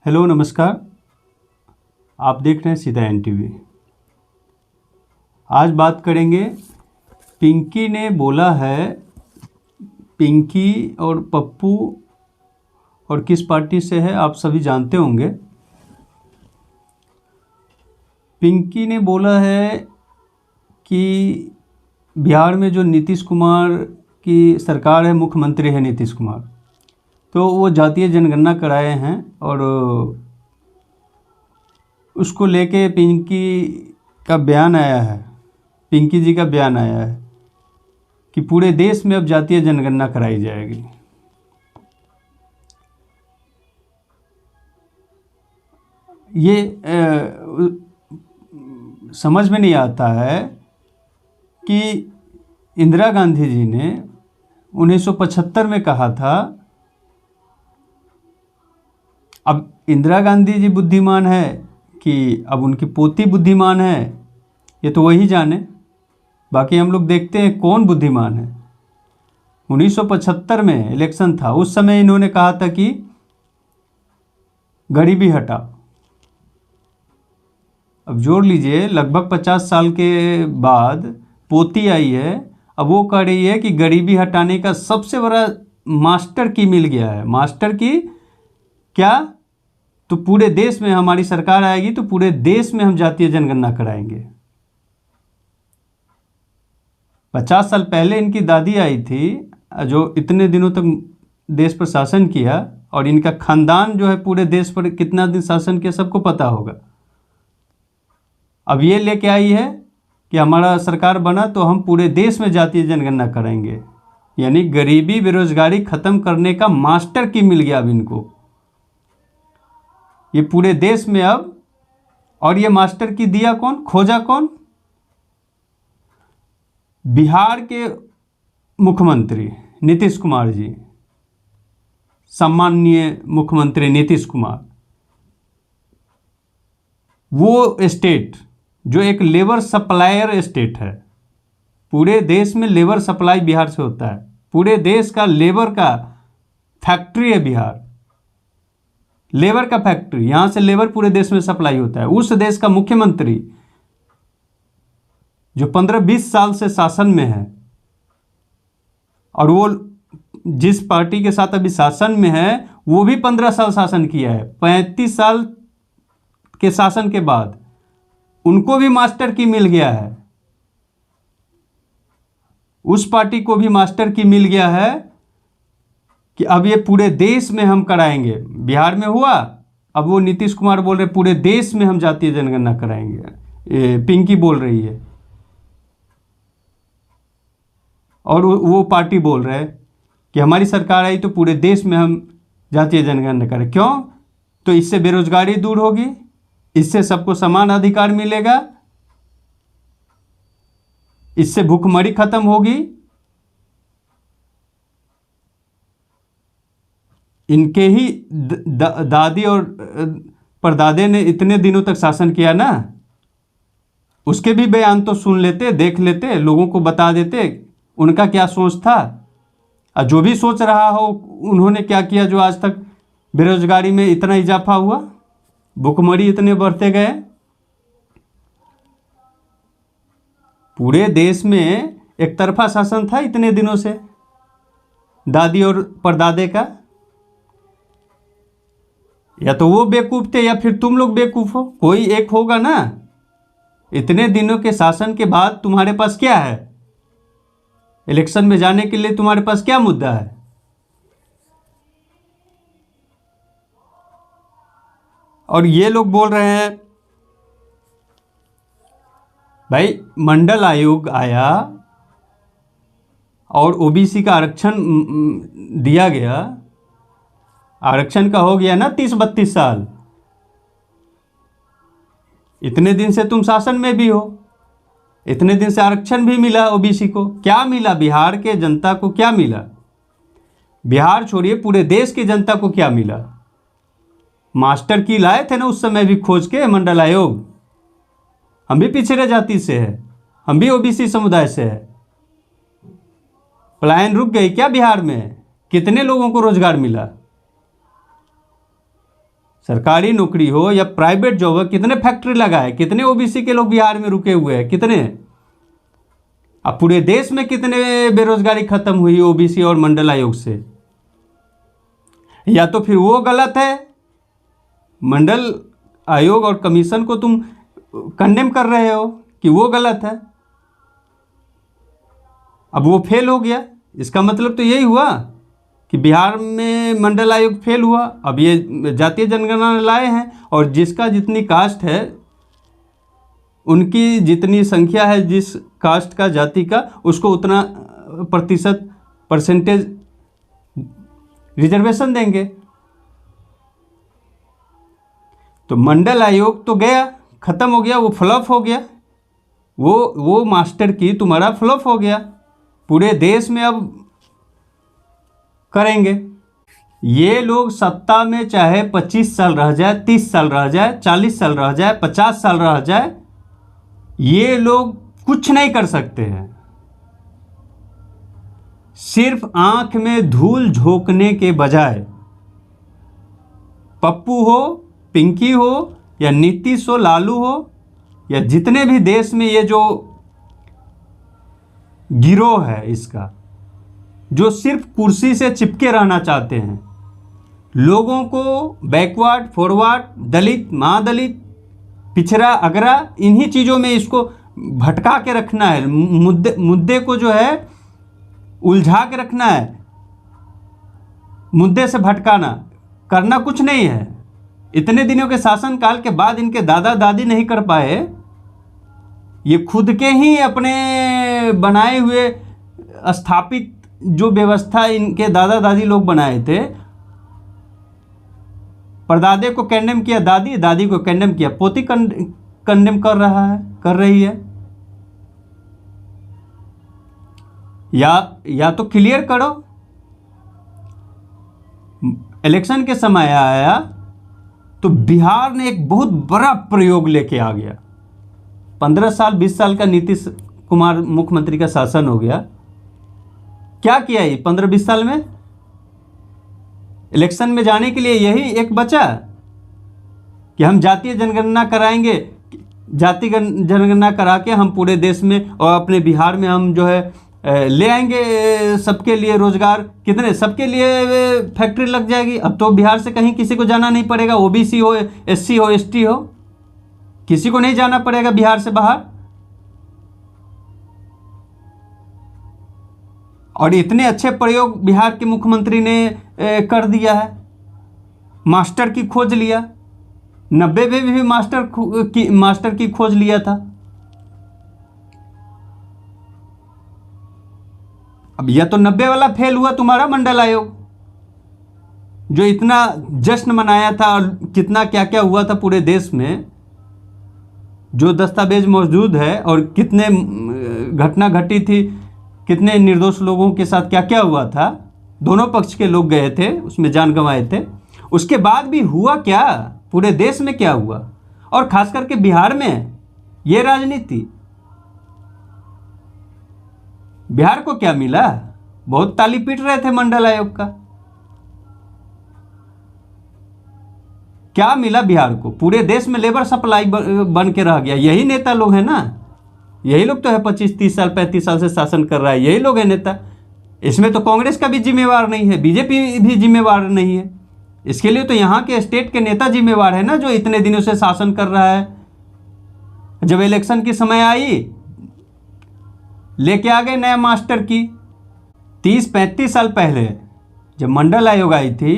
Hello नमस्कार। आप देख रहे हैं सीधा एनटीवी। आज बात करेंगे, पिंकी ने बोला है, पिंकी और पप्पू और किस पार्टी से है आप सभी जानते होंगे। पिंकी ने बोला है कि बिहार में जो नीतीश कुमार की सरकार है, मुख्यमंत्री है नीतीश कुमार, तो वो जातीय जनगणना कराए हैं और उसको लेके पिंकी का बयान आया है, पिंकी जी का बयान आया है कि पूरे देश में अब जातीय जनगणना कराई जाएगी। ये समझ में नहीं आता है कि इंदिरा गांधी जी ने 1975 में कहा था। अब इंदिरा गांधी जी बुद्धिमान है कि अब उनकी पोती बुद्धिमान है, ये तो वही जाने। बाकी हम लोग देखते हैं कौन बुद्धिमान है। 1975 में इलेक्शन था, उस समय इन्होंने कहा था कि गरीबी हटाओ। अब जोड़ लीजिए, लगभग 50 साल के बाद पोती आई है, अब वो कह रही है कि गरीबी हटाने का सबसे बड़ा मास्टर की मिल गया है। मास्टर की क्या? तो पूरे देश में हमारी सरकार आएगी तो पूरे देश में हम जातीय जनगणना कराएंगे। 50 साल पहले इनकी दादी आई थी जो इतने दिनों तक देश पर शासन किया, और इनका खानदान जो है पूरे देश पर कितना दिन शासन किया सबको पता होगा। अब ये लेके आई है कि हमारा सरकार बना तो हम पूरे देश में जातीय जनगणना कराएंगे, यानी गरीबी बेरोजगारी खत्म करने का मास्टर की मिल गया अब इनको, ये पूरे देश में अब। और ये मास्टर की दिया कौन, खोजा कौन? बिहार के मुख्यमंत्री नीतीश कुमार जी, सम्माननीय मुख्यमंत्री नीतीश कुमार। वो स्टेट जो एक लेबर सप्लायर स्टेट है, पूरे देश में लेबर सप्लाई बिहार से होता है, पूरे देश का लेबर का फैक्ट्री है बिहार, लेबर का फैक्ट्री, यहां से लेबर पूरे देश में सप्लाई होता है। उस देश का मुख्यमंत्री जो 15-20 साल से शासन में है, और वो जिस पार्टी के साथ अभी शासन में है वो भी 15 साल शासन किया है। 35 साल के शासन के बाद उनको भी मास्टर की मिल गया है, उस पार्टी को भी मास्टर की मिल गया है कि अब ये पूरे देश में हम कराएंगे। बिहार में हुआ, अब वो नीतीश कुमार बोल रहे पूरे देश में हम जातीय जनगणना कराएंगे, पिंकी बोल रही है। और वो पार्टी बोल रहे हैं कि हमारी सरकार आई तो पूरे देश में हम जातीय जनगणना करें। क्यों? तो इससे बेरोजगारी दूर होगी, इससे सबको समान अधिकार मिलेगा, इससे भूखमरी खत्म होगी। इनके ही दादी और परदादे ने इतने दिनों तक शासन किया ना, उसके भी बयान तो सुन लेते, देख लेते, लोगों को बता देते उनका क्या सोच था। और जो भी सोच रहा हो उन्होंने क्या किया जो आज तक बेरोजगारी में इतना इजाफा हुआ, भूखमरी इतने बढ़ते गए। पूरे देश में एक तरफा शासन था इतने दिनों से दादी और परदादे का। या तो वो बेवकूफ थे या फिर तुम लोग बेवकूफ हो, कोई एक होगा ना। इतने दिनों के शासन के बाद तुम्हारे पास क्या है? इलेक्शन में जाने के लिए तुम्हारे पास क्या मुद्दा है? और ये लोग बोल रहे हैं भाई मंडल आयोग आया और ओबीसी का आरक्षण दिया गया, आरक्षण का हो गया ना 30-32 साल। इतने दिन से तुम शासन में भी हो, इतने दिन से आरक्षण भी मिला ओबीसी को। क्या मिला बिहार के जनता को? क्या मिला? बिहार छोड़िए, पूरे देश की जनता को क्या मिला? मास्टर की लाए थे ना उस समय भी खोज के मंडल आयोग। हम भी पिछड़े जाति से है, हम भी ओबीसी समुदाय से है। पलायन रुक गई क्या बिहार में? कितने लोगों को रोजगार मिला? सरकारी नौकरी हो या प्राइवेट जॉब हो, कितने फैक्ट्री लगा है, कितने ओबीसी के लोग बिहार में रुके हुए हैं, कितने। अब पूरे देश में कितने बेरोजगारी खत्म हुई ओबीसी और मंडल आयोग से। या तो फिर वो गलत है, मंडल आयोग और कमीशन को तुम कंडेम कर रहे हो कि वो गलत है। अब वो फेल हो गया, इसका मतलब तो यही हुआ कि बिहार में मंडल आयोग फेल हुआ। अब ये जातीय जनगणना लाए हैं और जिसका जितनी कास्ट है, उनकी जितनी संख्या है, जिस कास्ट का जाति का, उसको उतना प्रतिशत परसेंटेज रिजर्वेशन देंगे। तो मंडल आयोग तो गया, खत्म हो गया, वो फ्लॉप हो गया, वो मास्टर की तुम्हारा फ्लॉप हो गया। पूरे देश में अब करेंगे ये लोग सत्ता में, चाहे 25 साल रह जाए, 30 साल रह जाए, 40 साल रह जाए, 50 साल रह जाए, ये लोग कुछ नहीं कर सकते हैं। सिर्फ आंख में धूल झोंकने के बजाय, पप्पू हो, पिंकी हो, या नीतीश हो, लालू हो, या जितने भी देश में ये जो गिरोह है इसका, जो सिर्फ कुर्सी से चिपके रहना चाहते हैं, लोगों को बैकवर्ड, फॉरवर्ड, दलित, महादलित, पिछड़ा, अगरा, इन्हीं चीज़ों में इसको भटका के रखना है। मुद्दे को जो है उलझा के रखना है, मुद्दे से भटकाना, करना कुछ नहीं है। इतने दिनों के शासनकाल के बाद इनके दादा दादी नहीं कर पाए, ये खुद के ही अपने बनाए हुए स्थापित जो व्यवस्था इनके दादा दादी लोग बनाए थे, परदादे को कंडेम किया दादी, दादी को कंडेम किया पोती, कंडेम कर रही है। या तो क्लियर करो। इलेक्शन के समय आया तो बिहार ने एक बहुत बड़ा प्रयोग लेके आ गया। 15 साल 20 साल का नीतीश कुमार मुख्यमंत्री का शासन हो गया। क्या किया ये 15-20 साल में? इलेक्शन में जाने के लिए यही एक बचा कि हम जातीय जनगणना कराएंगे, जातीय जनगणना करा के हम पूरे देश में और अपने बिहार में हम जो है ले आएंगे सबके लिए रोजगार। कितने सबके लिए फैक्ट्री लग जाएगी। अब तो बिहार से कहीं किसी को जाना नहीं पड़ेगा, ओबीसी हो, एससी हो, एसटी हो, किसी को नहीं जाना पड़ेगा बिहार से बाहर। और इतने अच्छे प्रयोग बिहार के मुख्यमंत्री ने कर दिया है। मास्टर की खोज लिया, 90 में भी मास्टर की खोज लिया था। अब यह तो 90 वाला फेल हुआ तुम्हारा मंडल आयोग, जो इतना जश्न मनाया था और कितना क्या क्या हुआ था पूरे देश में, जो दस्तावेज मौजूद है, और कितने घटना घटी थी, कितने निर्दोष लोगों के साथ क्या क्या हुआ था। दोनों पक्ष के लोग गए थे, उसमें जान गंवाए थे। उसके बाद भी हुआ क्या, पूरे देश में क्या हुआ, और खास करके बिहार में ये राजनीति। बिहार को क्या मिला? बहुत ताली पीट रहे थे मंडल आयोग का। क्या मिला बिहार को? पूरे देश में लेबर सप्लाई बन के रह गया। यही नेता लोग हैं ना, यही लोग तो है 25-30 साल 35 साल से शासन कर रहा है, यही लोग है नेता। इसमें तो कांग्रेस का भी जिम्मेवार नहीं है, बीजेपी भी जिम्मेवार नहीं है। इसके लिए तो यहाँ के स्टेट के नेता जिम्मेवार है ना, जो इतने दिनों से शासन कर रहा है। जब इलेक्शन की समय आई, लेके आ गए नया मास्टर की। 30-35 साल पहले जब मंडल आयोग आई थी,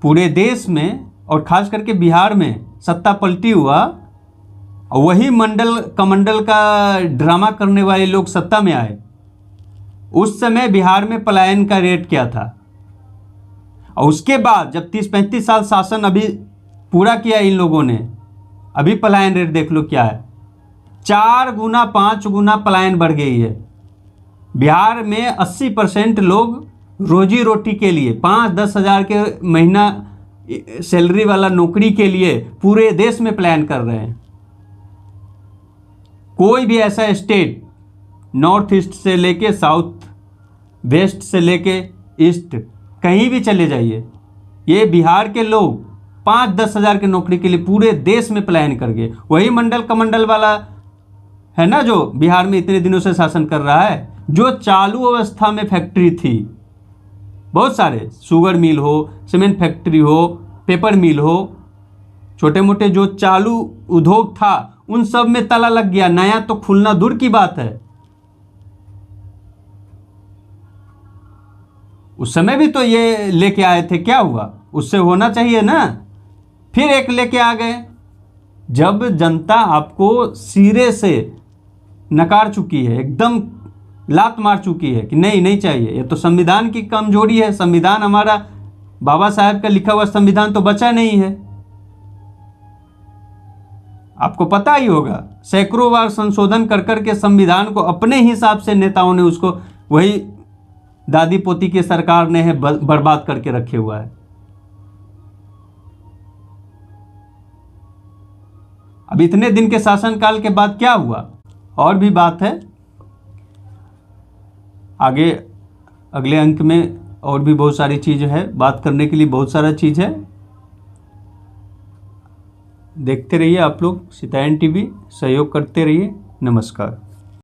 पूरे देश में और खास करके बिहार में सत्ता पलटी हुआ, और वही कमंडल का ड्रामा करने वाले लोग सत्ता में आए। उस समय बिहार में पलायन का रेट क्या था? और उसके बाद जब 30-35 साल शासन अभी पूरा किया इन लोगों ने, अभी पलायन रेट देख लो क्या है। 4 गुना 5 गुना पलायन बढ़ गई है। बिहार में 80% लोग रोजी रोटी के लिए 5-10 हज़ार के महीना सैलरी वाला नौकरी के लिए पूरे देश में पलायन कर रहे हैं। कोई भी ऐसा स्टेट, नॉर्थ ईस्ट से लेके साउथ, वेस्ट से लेके ईस्ट, कहीं भी चले जाइए, ये बिहार के लोग 5-10 हज़ार की नौकरी के लिए पूरे देश में पलायन कर गए। वही मंडल कमंडल वाला है ना जो बिहार में इतने दिनों से शासन कर रहा है, जो चालू अवस्था में फैक्ट्री थी, बहुत सारे शुगर मिल हो, सीमेंट फैक्ट्री हो, पेपर मिल हो, छोटे मोटे जो चालू उद्योग था उन सब में ताला लग गया। नया तो खुलना दूर की बात है। उस समय भी तो ये लेके आए थे, क्या हुआ? उससे होना चाहिए ना। फिर एक लेके आ गए। जब जनता आपको सिरे से नकार चुकी है, एकदम लात मार चुकी है कि नहीं नहीं चाहिए, ये तो संविधान की कमजोरी है, संविधान हमारा बाबा साहब का लिखा हुआ संविधान तो बचा नहीं है। आपको पता ही होगा, सैकड़ों बार संशोधन कर करके संविधान को अपने हिसाब से नेताओं ने उसको वही दादी पोती की सरकार ने है बर्बाद करके रखे हुआ है। अब इतने दिन के शासनकाल के बाद क्या हुआ? और भी बात है आगे, अगले अंक में और भी बहुत सारी चीज़ है, बात करने के लिए बहुत सारा चीज़ है। देखते रहिए आप लोग सीतायन टीवी, सहयोग करते रहिए। नमस्कार।